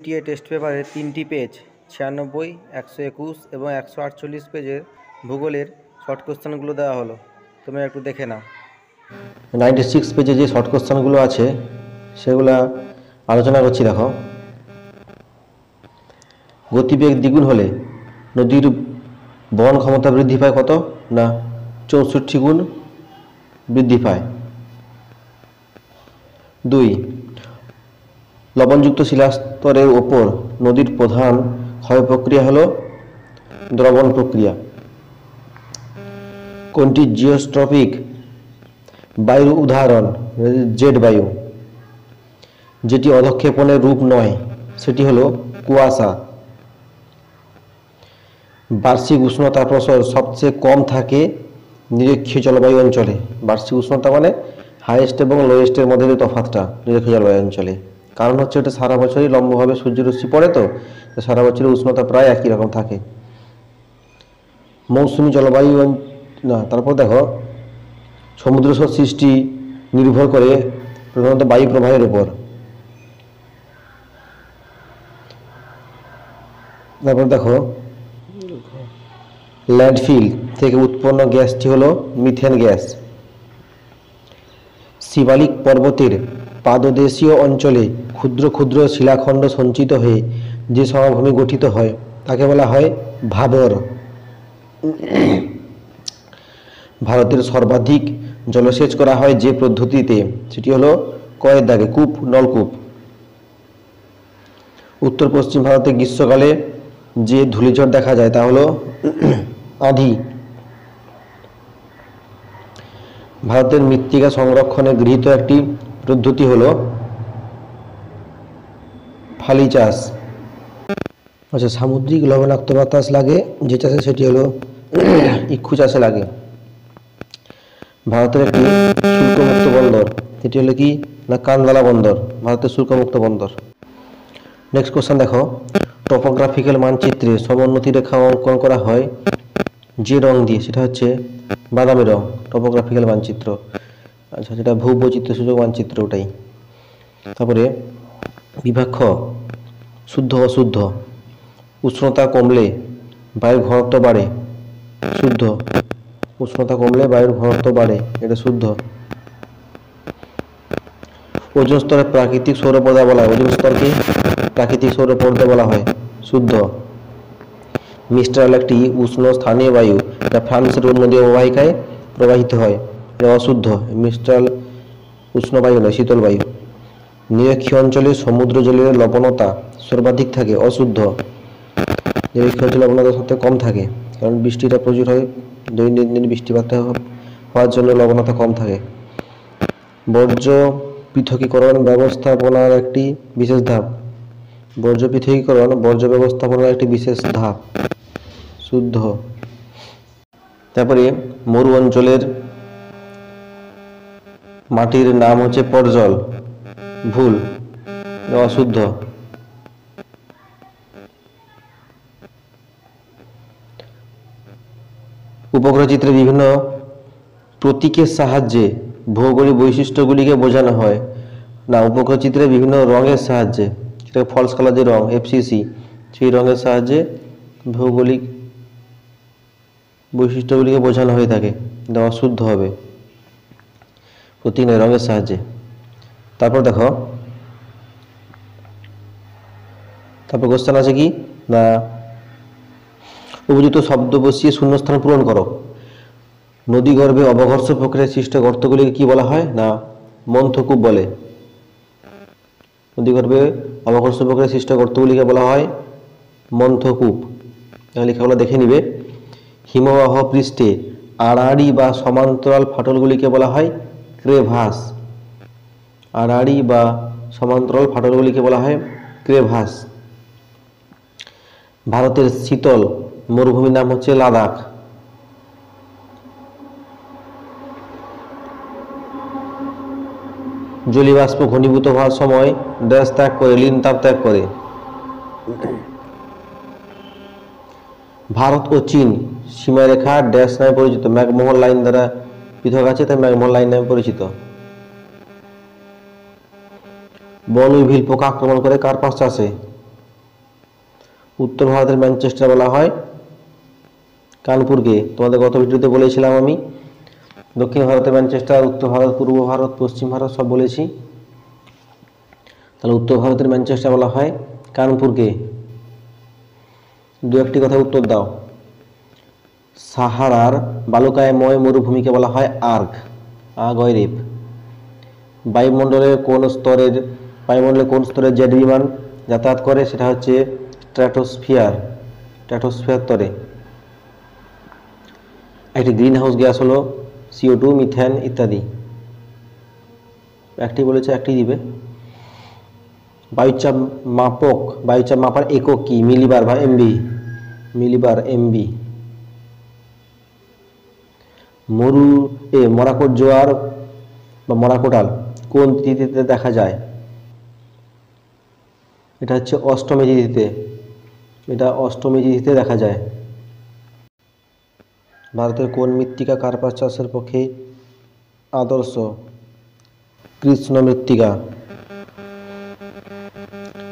TA test পেপারের 3টি page 96, 121 এবং 148 পেজের ভূগোলের শর্ট কোশ্চেনগুলো দেওয়া হলো। তোমরা একটু দেখে নাও। 96 পেজে যে শর্ট কোশ্চেনগুলো আছে সেগুলো আলোচনা করছি। দেখো, গতিবেগ দ্বিগুণ হলে নদীর বহন ক্ষমতা বৃদ্ধি পায় কত? না 64 গুণ বৃদ্ধি পায়। 2, লবণযুক্ত শিলাস্তরের ওপর নদীর প্রধান ক্ষয় প্রক্রিয়া হলো দ্রবণ প্রক্রিয়া। কোনটি জিওস্ট্রপিক বায়ুর উদাহরণ? জেট বায়ু। যেটি অধঃক্ষেপণের রূপ নয় সেটি হলো কুয়াশা। বার্ষিক উষ্ণতা প্রসর সবচেয়ে কম থাকে নিরক্ষীয় জলবায়ু অঞ্চলে। বার্ষিক উষ্ণতা মানে হাইয়েস্ট এবং লোয়েস্টের মধ্যে যে তফাৎটা নিরক্ষীয় জলবায়ু অঞ্চলে। কারণ হচ্ছে এটা সারা বছরই লম্বভাবে সূর্যরশ্মি পড়ে, তো সারা বছরের উষ্ণতা প্রায় একই রকম থাকে। মৌসুমী জলবায়ু না, তারপর দেখো, সমুদ্রস্রোত সৃষ্টি নির্ভর করে প্রধানত বায়ু প্রবাহের উপর। তারপর দেখো, ল্যান্ডফিল থেকে উৎপন্ন গ্যাসটি হলো মিথেন গ্যাস। শিবালিক পর্বতের পাদদেশীয় অঞ্চলে ক্ষুদ্র ক্ষুদ্র শিলাখণ্ড সঞ্চিত হয়ে যে সমভূমি গঠিত হয় তাকে বলা হয় ভাবর। ভারতের সর্বাধিক জলসেচ করা হয় যে পদ্ধতিতে সেটি হলো কয়ের দাগে কূপ, নলকূপ। উত্তর পশ্চিম ভারতে গ্রীষ্মকালে যে ধূলিঝড় দেখা যায় তা হলো আঁধি। ভারতের মৃত্তিকা সংরক্ষণে গৃহীত একটি পদ্ধতি হলো ফালি চাষ। আচ্ছা, সামুদ্রিক লবণাক্ত বাতাস লাগে যে চাষে সেটি হলো ইক্ষু চাষে লাগে। ভারতের একটি শুল্কমুক্ত বন্দর সেটি হলো কি না কান্দালা বন্দর, ভারতের শুল্কমুক্ত বন্দর। নেক্সট কোশ্চেন দেখো, টপোগ্রাফিক্যাল মানচিত্রে সমোন্নতি রেখা অঙ্কন করা হয় যে রং দিয়ে সেটা হচ্ছে বাদামি রং, টপোগ্রাফিক্যাল মানচিত্র। আচ্ছা, যেটা ভূবৈচিত্র্য সূচক মানচিত্র ওটাই। তারপরে বিভাগ খ, শুদ্ধ অশুদ্ধ। উষ্ণতা কমলে বায়ুর ঘনত্ব বাড়ে, শুদ্ধ। উষ্ণতা কমলে বায়ুর ঘনত্ব বাড়ে, এটা শুদ্ধ। ওজোন স্তরে প্রাকৃতিক সৌরপর্দা বলা হয়, ওজোন স্তরকে প্রাকৃতিক সৌরপর্দা বলা হয়, শুদ্ধ। মিস্ট্রাল একটি উষ্ণ স্থানীয় বায়ু যা ফ্রান্সের নদী অববাহিকায় প্রবাহিত হয়, এটা অশুদ্ধ। মিস্ট্রাল উষ্ণ বায়ু নয়, শীতল বায়ু। নিরক্ষীয় অঞ্চলে সমুদ্র জলের লবণতা সর্বাধিক থাকে, অশুদ্ধ। নিরক্ষীয় অঞ্চলে লবণতা সবথেকে কম থাকে কারণ বৃষ্টিটা প্রচুর হয়, দৈনন্দিন বৃষ্টিপাত হওয়ার জন্য লবণতা কম থাকে। বর্জ্য পৃথকীকরণ ব্যবস্থাপনার একটি বিশেষ ধাপ, বর্জ্য পৃথকীকরণ বর্জ্য ব্যবস্থাপনার একটি বিশেষ ধাপ, শুদ্ধ। তারপরে মরু অঞ্চলের মাটির নাম হচ্ছে পর্জল, ভুল, অশুদ্ধ। উপগ্রহ চিত্রে বিভিন্ন প্রতীকের সাহায্যে ভৌগোলিক বৈশিষ্ট্যগুলিকে বোঝানো হয়। না, উপগ্রহ চিত্রে বিভিন্ন রঙের সাহায্যে, সেটা ফলস কালার যে রং FCC, সেই রঙের সাহায্যে ভৌগোলিক বৈশিষ্ট্যগুলিকে বোঝানো হয়ে থাকে, এটা অশুদ্ধ হবে, প্রতীক নয়, রঙের সাহায্যে। তারপর দেখো, তারপর কোশ্চেন আছে কি না, উপযুক্ত শব্দ বসিয়ে শূন্যস্থান পূরণ করো। নদী গর্ভে অবঘর্ষ প্রক্রিয়ায় সৃষ্ট গর্তগুলিকে কি বলা হয়? না মন্থকূপ বলে। নদী গর্ভে অবঘর্ষ প্রক্রিয়ায় সৃষ্ট গর্তগুলিকে বলা হয় মন্থকূপ। লেখাগুলো দেখে নিবে। হিমবাহ পৃষ্ঠে আড়াআড়ি বা সমান্তরাল ফাটলগুলিকে বলা হয় ক্রেভাস। আড়াআড়ি বা সমান্তরাল ফাটলগুলিকে বলা হয় ক্রেভাস। ভারতের শীতল মরুভূমির নাম হচ্ছে লাদাখ। জলীয়বাষ্প ঘনীভূত হওয়ার সময় ড্যাশ ত্যাগ করে, লিন তাপ ত্যাগ করে। ভারত ও চীন সীমারেখা ড্যাশ নামে পরিচিত, ম্যাকমোহন লাইন দ্বারা পৃথক আছে, তাই ম্যাকমোহন লাইন নামে পরিচিত। বন উইভিল পোকা আক্রমণ করে কার পাশ চাষে? উত্তর ভারতের ম্যানচেস্টার বলা হয় কানপুরকে। তোমাদের গত ভিডিওতে বলেছিলাম আমি দক্ষিণ ভারতের ম্যানচেস্টার, উত্তর ভারত, পূর্ব ভারত, পশ্চিম ভারত সব বলেছি। তাহলে উত্তর ভারতের ম্যানচেস্টার বলা হয় কানপুরকে। দু একটি কথা উত্তর দাও। সাহারার বালুকাময় মরুভূমিকে বলা হয় আর্ক, আগয়রেপ। বায়ুমণ্ডলের কোন স্তরে জেট বিমান যাতায়াত করে? সেটা হচ্ছে স্ট্র্যাটোস্ফিয়ার স্তরে। একটি গ্রিন হাউস গ্যাস হলো CO2, মিথেন ইত্যাদি। একটি বলেছে, একটি দিবে। বায়ুচাপ মাপার একক কি? মিলিবার বা এমবি। মরাকোট জোয়ার বা মরাকোটাল কোন তিথিতে দেখা যায়? এটা হচ্ছে অষ্টমী তিথিতে দেখা যায়। ভারতের কোন মৃত্তিকা কার্পাস চাষের পক্ষে আদর্শ? কৃষ্ণ মৃত্তিকা।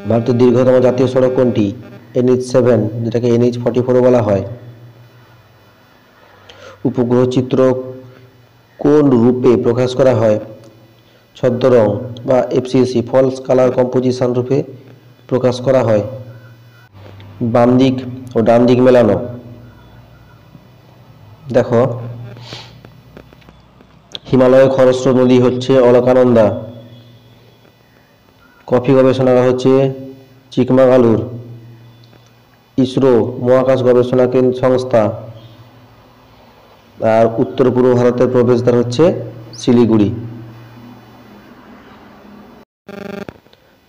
ভারতের দীর্ঘতম জাতীয় সড়ক কোনটি? NH7, যেটাকে NH44 বলা হয়। উপগ্রহ চিত্র কোন রূপে প্রকাশ করা হয়? ছদ্মরং বা FCC, ফলস কালার কম্পোজিশন রূপে প্রকাশ করা হয়। বাম দিক ও ডান দিক মেলানো। দেখো, হিমালয়ের খরস্রোত নদী হচ্ছে অলকানন্দা। কফি গবেষণাগার হচ্ছে চিকমাগালুর। ইসরো মহাকাশ গবেষণা সংস্থা। আর উত্তর পূর্ব ভারতের প্রবেশদ্বার হচ্ছে শিলিগুড়ি।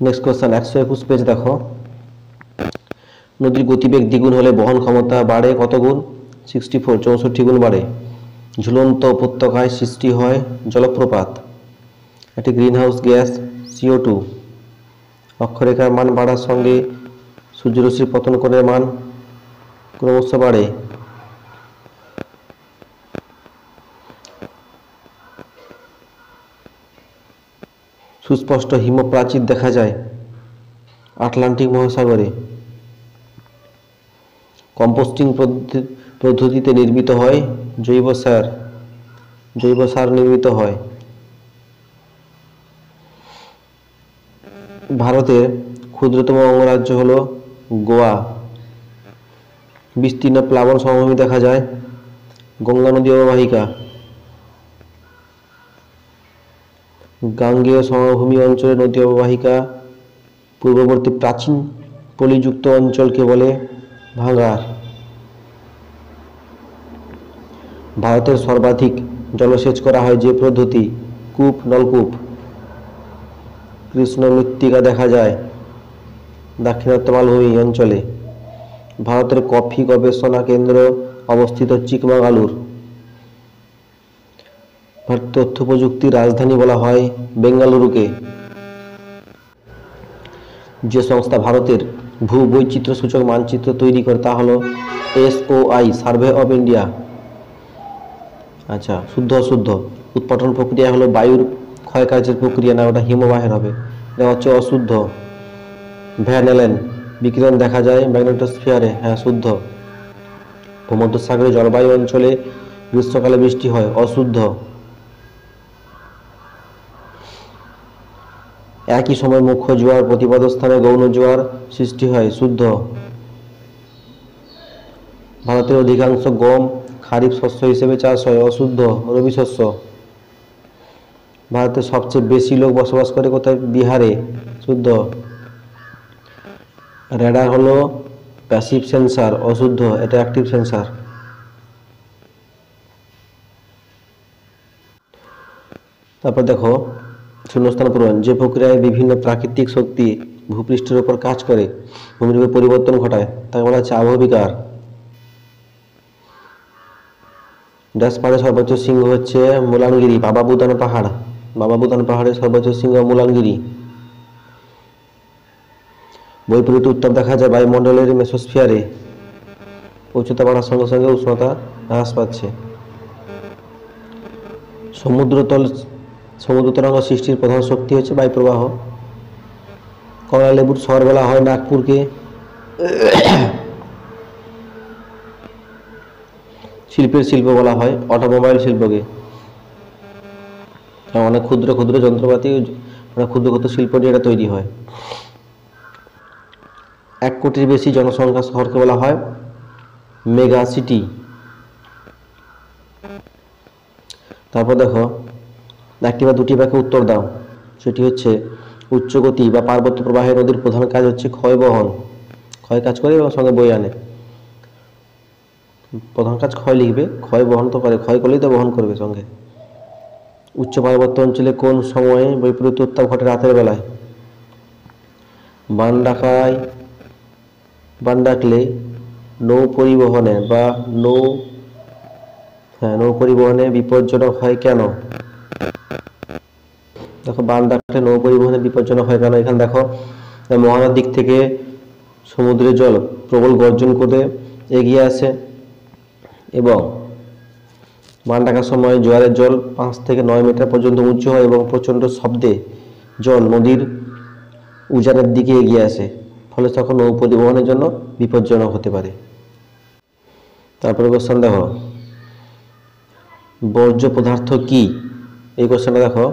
নেক্সট কোশ্চেন, 121 পেজ দেখো। নদীর গতিবেগ দ্বিগুণ হলে বহন ক্ষমতা বাড়ে কত গুণ? 64 গুণ বাড়ে। ঝুলন্ত উপত্যকায় সৃষ্টি হয় জলপ্রপাত। একটি গ্রিনহাউস গ্যাস CO2। অক্ষরেখার মান বাড়ার সঙ্গে সূর্যরশ্মির পতন কোণের মান ক্রমশ বাড়ে। সুস্পষ্ট হিমপ্রাচীর দেখা যায় আটলান্টিক মহাসাগরে। কম্পোস্টিং পদ্ধতিতে নির্মিত হয় জৈব সার নির্মিত হয়। ভারতের ক্ষুদ্রতম অঙ্গরাজ্য হল গোয়া। বিস্তীর্ণ প্লাবন সমভূমি দেখা যায় গঙ্গা নদী অববাহিকা। গাঙ্গেয় সমভূমি অঞ্চলের নদী অববাহিকা পূর্ববর্তী প্রাচীন পলিযুক্ত অঞ্চলকে বলে ভাগাড়। ভারতের সর্বাধিক জলসেচ করা হয় যে পদ্ধতি? নলকূপ। কৃষ্ণ মৃত্তিকা দেখা যায় দাক্ষিণাত্য মালভূমি অঞ্চলে। ভারতের কফি গবেষণা কেন্দ্র অবস্থিত চিকমাগালুর। ভারতের তথ্য প্রযুক্তির রাজধানী বলা হয় বেঙ্গালুরুকে। যে সংস্থা ভারতের ভূবৈচিত্র্য সূচক মানচিত্র তৈরি করে তা হলো SOI, সার্ভে অফ ইন্ডিয়া। আচ্ছা, শুদ্ধ অশুদ্ধ। উৎপাটন প্রক্রিয়া হলো বায়ুর ক্ষয়কার্যের প্রক্রিয়া, না ওটা হিমবাহের হবে। এটা হচ্ছে অশুদ্ধ। ভ্যান অ্যালেন বিকিরণ দেখা যায় ম্যাগনেটোস্ফিয়ারে, হ্যাঁ শুদ্ধ। ভূমধ্যসাগরীয় জলবায়ু অঞ্চলে গ্রীষ্মকালে বৃষ্টি হয়, অশুদ্ধ। একই সময় মুখ্য জোয়ার প্রতিপদ স্থানে গৌণ জোয়ার সৃষ্টি হয়, শুদ্ধ। ভারতের অধিকাংশ গম খারিফ শস্য হিসেবে চাষ হয়, অশুদ্ধ, রবি শস্য। ভারতের সবচেয়ে বেশি লোক বসবাস করে কোথায়? বিহারে, শুদ্ধ। রেডার হলো প্যাসিভ সেন্সার, অশুদ্ধ, এটা অ্যাক্টিভ সেন্সার। তারপর দেখো শূন্যস্থান পূরণ। যে প্রক্রিয়ায় বিভিন্ন প্রাকৃতিক শক্তি ভূপৃষ্ঠের উপর কাজ করে ভূমিরূপে পরিবর্তন ঘটায় তাকে বলা হচ্ছে আবহবিকার। ড্যাশ পাহাড়ের সর্বোচ্চ শৃঙ্গ হচ্ছে মুলানগিরি। বাবা বুদান পাহাড়ের সর্বোচ্চ শৃঙ্গ মুলানগিরি। বৈপরীত্য উত্তাপ দেখা যায় বায়ুমণ্ডলের মেসোস্ফিয়ারে। উচ্চতা বাড়ার সঙ্গে সঙ্গে উষ্ণতা হ্রাস পাচ্ছে। সমুদ্র তরঙ্গ সৃষ্টির প্রধান শক্তি হচ্ছে বায়ুপ্রবাহ। কমলা লেবুর শহর বলা হয় নাগপুরকে। শিল্পের শিল্প বলা হয় অটোমোবাইল শিল্পকে। অনেক ক্ষুদ্র ক্ষুদ্র যন্ত্রপাতি, অনেক ক্ষুদ্র ক্ষুদ্র শিল্প নিয়ে এটা তৈরি হয়। 1 কোটির বেশি জনসংখ্যা শহরকে বলা হয় মেগা সিটি। তারপর দেখো, একটি বা দুটি বাক্যে উত্তর দাও। সেটি হচ্ছে, উচ্চগতি বা পার্বত্য প্রবাহের নদীর প্রধান কাজ হচ্ছে ক্ষয় বহন। ক্ষয় কাজ করে এবং সঙ্গে বয়ে আনে। প্রধান কাজ ক্ষয় লিখবে, ক্ষয় বহন তো করে, ক্ষয় করলেই তো বহন করবে সঙ্গে। উচ্চ পার্বত্য অঞ্চলে কোন সময়ে বৈপরীত্য উত্তাপ ঘটে? রাতের বেলায়। বান ডাকলে নৌ পরিবহনে বা নৌ পরিবহনে বিপজ্জনক হয় কেন? দেখো, বান ডাকলে নৌ পরিবহনে বিপজ্জনক হয় কেন? এখানে দেখো, মহানদীর দিক থেকে সমুদ্রের জল প্রবল গর্জন করে এগিয়ে আসে এবং বান ডাকার সময় জোয়ারের জল 5 থেকে 9 মিটার পর্যন্ত উঁচু হয় এবং প্রচণ্ড শব্দে জল নদীর উজানের দিকে এগিয়ে আসে, ফলে তখন নৌ পরিবহনের জন্য বিপজ্জনক হতে পারে। তারপরে কোশ্চেন দেখো, বর্জ্য পদার্থ কি? এই কোশ্চেনটা দেখো,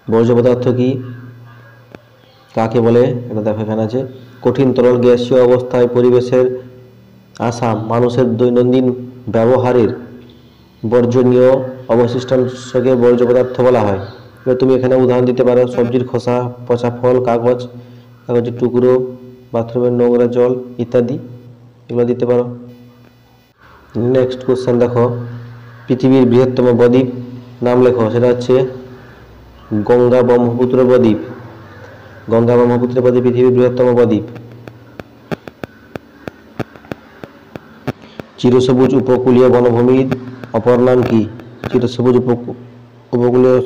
বর্জ্য পদার্থ কি, কাকে বলে? এটা দেখো, এখানে আছে, কঠিন তরল গ্যাসীয় অবস্থায় পরিবেশের আসা মানুষের দৈনন্দিন ব্যবহারের বর্জনীয় অবশিষ্টাংশকে বর্জ্য পদার্থ বলা হয়। এবার তুমি এখানে উদাহরণ দিতে পারো, সবজির খোসা, পচা ফল, কাগজের টুকরো, বাথরুমের নোংরা জল ইত্যাদি, এগুলো দিতে পারো। নেক্সট কোশ্চেন দেখো, পৃথিবীর বৃহত্তম বদ্বীপ নাম লেখো। সেটা হচ্ছে গঙ্গা ব্রহ্মপুত্র বদ্বীপ। গঙ্গা ব্রহ্মপুত্র বদ্বীপ পৃথিবীর বৃহত্তম বদ্বীপ। চিরসবুজ উপকূলীয় বনভূমির অপর নাম কি? চিরসবুজ উপকূলীয়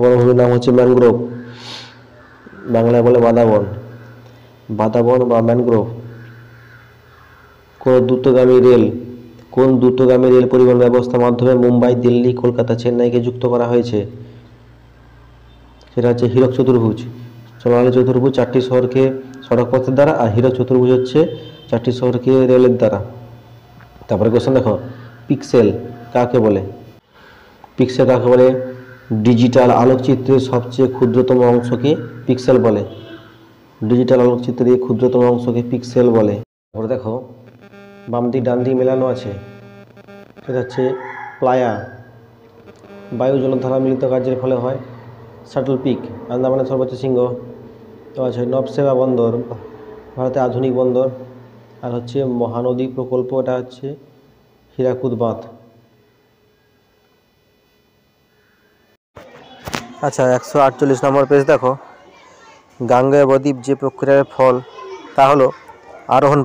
বনভূমির নাম হচ্ছে ম্যানগ্রোভ। বাংলায় বলে বাদাবন বা ম্যানগ্রোভ। কোন দ্রুতগামী রেল পরিবহন ব্যবস্থার মাধ্যমে মুম্বাই, দিল্লি, কলকাতা, চেন্নাইকে যুক্ত করা হয়েছে? সেটা হচ্ছে হীরক চতুর্ভুজ। সোনালী চতুর্ভুজ 4টি শহরকে সড়ক পথের দ্বারা, আর হীরক চতুর্ভুজ হচ্ছে 4টি শহরকে রেলের দ্বারা। তারপরে কোশ্চেন দেখো, পিক্সেল কাকে বলে? পিক্সেল কাকে বলে? ডিজিটাল আলোকচিত্রের সবচেয়ে ক্ষুদ্রতম অংশকে পিক্সেল বলে। ডিজিটাল আলোকচিত্রের ক্ষুদ্রতম অংশকে পিক্সেল বলে। তারপরে দেখো, বাম দিক ডান দিক মেলানো আছে, সেটা হচ্ছে প্লায়া। বায়ু জলধারা মিলিত কার্যের ফলে হয়। শাটল পিক আন্দামানের সর্বোচ্চ শৃঙ্গ। তো আছে নবসেবা বন্দর, ভারতের আধুনিক বন্দর। আর হচ্ছে মহানদী প্রকল্প, এটা হচ্ছে হীরাকুদ বাঁধ। আচ্ছা, 148 নম্বর পেজ দেখো, গাঙ্গেয় বদ্বীপ যে প্রক্রিয়ার ফল তা হলো আরোহণ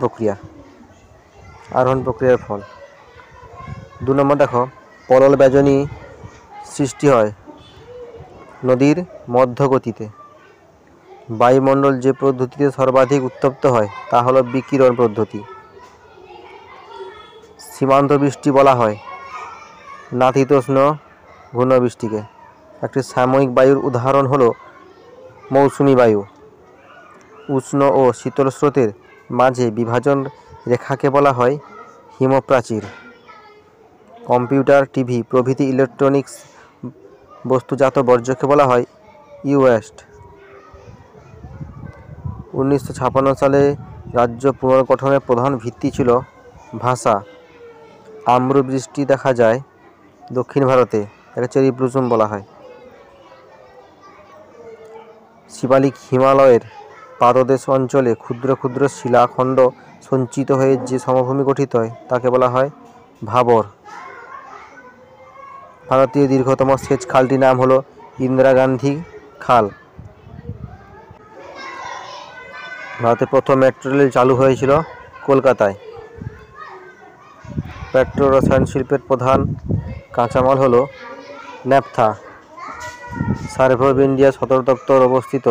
প্রক্রিয়ার ফল। 2 নম্বর দেখো, পলল বেজনী সৃষ্টি হয় নদীর মধ্যগতিতে। বায়ুমণ্ডল যে পদ্ধতিতে সর্বাধিক উত্তপ্ত হয় তা হলো বিকিরণ পদ্ধতি। সীমান্ত বৃষ্টি বলা হয় নাতিশীতোষ্ণ ঘূর্ণবৃষ্টিকে। একটি সাময়িক বায়ুর উদাহরণ হলো মৌসুমী বায়ু। উষ্ণ ও শীতল স্রোতের মাঝে বিভাজন রেখাকে বলা হয় হিমপ্রাচীর। কম্পিউটার, টিভি প্রভৃতি ইলেকট্রনিক্স বস্তুজাত বর্জ্যকে বলা হয় ই-ওয়েস্ট। 1956 সালে রাজ্য পুনর্গঠনের প্রধান ভিত্তি ছিল ভাষা। আম্রবৃষ্টি দেখা যায় দক্ষিণ ভারতে, একে চেরি ব্লুজম বলা হয়। শিবালিক হিমালয়ের পাদদেশ অঞ্চলে ক্ষুদ্র ক্ষুদ্র শিলাখণ্ড সঞ্চিত হয়ে যে সমভূমি গঠিত হয় তাকে বলা হয় ভাবর। ভারতীয় দীর্ঘতম সেচ খালটির নাম হলো ইন্দিরা গান্ধী খাল। ভারতের প্রথম মেট্রো রেল চালু হয়েছিল কলকাতায়। পেট্রো রসায়ন শিল্পের প্রধান কাঁচামাল হলো ন্যাপথা। সার্ভে অফ ইন্ডিয়া সদর দপ্তর অবস্থিত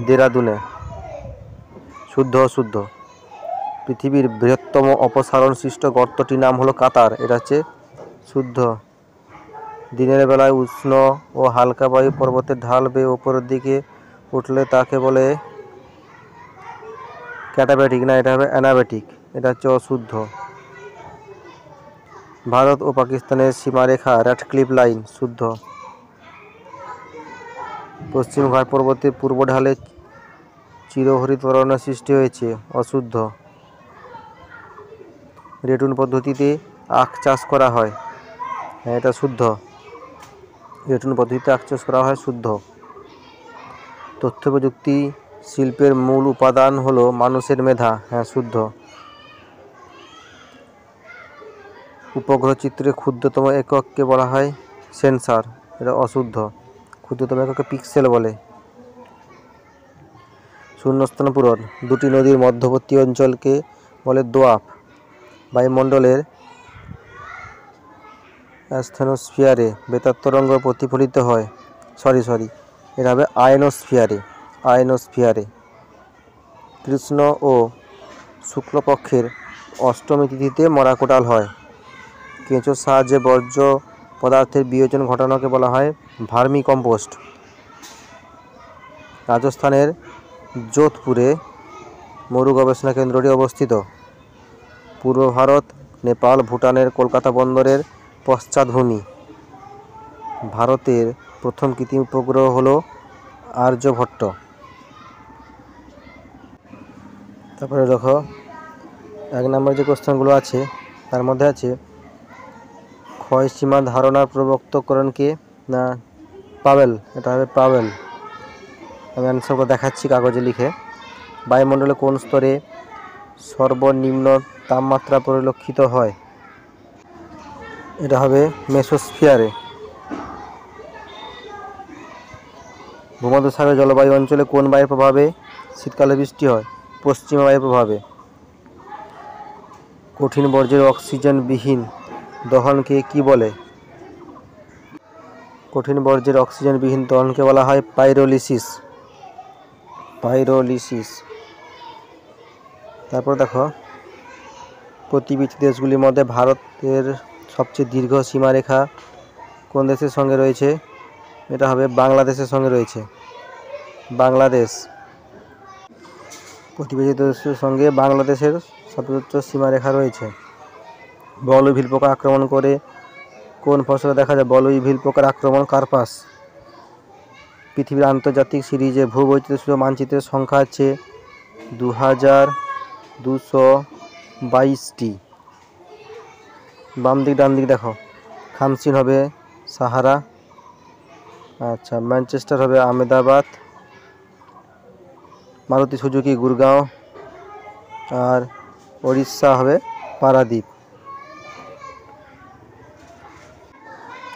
দেরাদুনে। শুদ্ধ অশুদ্ধ। পৃথিবীর বৃহত্তম অপসারণ সৃষ্ট গর্তটির নাম হলো কাতার, এটা হচ্ছে শুদ্ধ। দিনের বেলায় উষ্ণ ও হালকা বায়ু পর্বতের ঢাল বেয়ে উপরের দিকে উঠলে তাকে বলে ক্যাটাবেটিক না, এটা হবে অ্যানাবেটিক, এটা হচ্ছে অশুদ্ধ। ভারত ও পাকিস্তানের সীমারেখা র্যাডক্লিফ লাইন, শুদ্ধ। পশ্চিম ঘাট পর্বতের পূর্ব ঢালে চিরহরিত অরণ্য সৃষ্টি হয়েছে, অশুদ্ধ। রেটুন পদ্ধতিতে আখ চাষ করা হয়, হ্যাঁ এটা শুদ্ধ। রেটুন পদ্ধতিতে আখ চাষ করা হয়, শুদ্ধ। তথ্য প্রযুক্তি শিল্পের মূল উপাদান হলো মানুষের মেধা, হ্যাঁ শুদ্ধ। উপগ্রহ চিত্রের ক্ষুদ্রতম একককে বলা হয় সেন্সর, এটা অশুদ্ধ। ক্ষুদ্রতম এককে পিক্সেল বলে। শূন্যস্থান পূরণ, দুটি নদীর মধ্যবর্তী অঞ্চলকে বলে দোয়াব। বায়ুমণ্ডলের অ্যাস্থেনোস্ফিয়ারে বেতার তরঙ্গ প্রতিফলিত হয়, সরি এটা হবে আয়নোস্ফিয়ারে। কৃষ্ণ ও শুক্লপক্ষের অষ্টমী তিথিতে মরাকোটাল হয়। কেঁচোর সাহায্যে বর্জ্য পদার্থের বিয়োজন ঘটানোকে বলা হয় ভার্মি কম্পোস্ট। রাজস্থানের যোধপুরে মরু গবেষণা কেন্দ্রটি অবস্থিত। পূর্ব ভারত, নেপাল, ভুটানের কলকাতা বন্দরের পশ্চাৎভূমি। ভারতের প্রথম কৃত্রিম উপগ্রহ হলো আর্যভট্ট। তারপরে দেখো 1 নম্বর যে কোশ্চেনগুলো আছে তার মধ্যে আছে ক্ষয়সীমা ধারণার প্রবর্তককে না পাওয়েল, এটা হবে পাওয়েল। আমি অ্যান্সারগুলো দেখাচ্ছি কাগজে লিখে। বায়ুমণ্ডলে কোন স্তরে সর্বনিম্ন তাপমাত্রা পরিলক্ষিত হয়, এটা হবে মেসোস্ফিয়ারে। ভূমধ্যসাগরের জলবায়ু অঞ্চলে কোন বায়ুর প্রভাবে শীতকালে বৃষ্টি হয়, পশ্চিমা বায়ুর প্রভাবে। কঠিন বর্জ্যের অক্সিজেনবিহীন দহনকে কি বলে? কঠিন বর্জ্যের অক্সিজেনবিহীন দহনকে বলা হয় পাইরোলিসিস। তারপর দেখো প্রতিবেশী দেশগুলির মধ্যে ভারতের সবচেয়ে দীর্ঘ সীমারেখা কোন দেশের সঙ্গে রয়েছে, এটা হবে বাংলাদেশের সঙ্গে রয়েছে, বাংলাদেশ। প্রতিবেশী দেশের সঙ্গে বাংলাদেশের সর্বোচ্চ সীমারেখা রয়েছে। বল উইভিল পোকা আক্রমণ করে কোন ফসলে দেখা যায়? বল উইভিল পোকার আক্রমণ কার্পাস। পৃথিবীর আন্তর্জাতিক সিরিজে ভূবৈচিত্র্য মানচিত্রের সংখ্যা আছে 2222টি। বাম দিক ডান দিক দেখো, খামসিন হবে সাহারা, আচ্ছা ম্যানচেস্টার হবে আহমেদাবাদ, মারুতি সুজুকি গুরগাঁও, আর ওড়িশা হবে পারাদ্বীপ।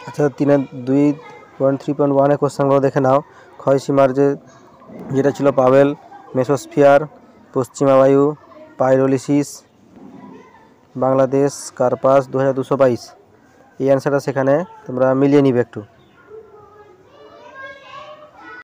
আচ্ছা 2.3.1 কোশ্চেনগুলো দেখে নাও। ক্ষয়সীমার যেটা ছিল পাওয়েল, মেসোস্ফিয়ার, পশ্চিমা বায়ু, পাইরোলিসিস, বাংলাদেশ, কার্পাস 2222। এই অ্যান্সারটা সেখানে তোমরা মিলিয়ে নিবে একটু।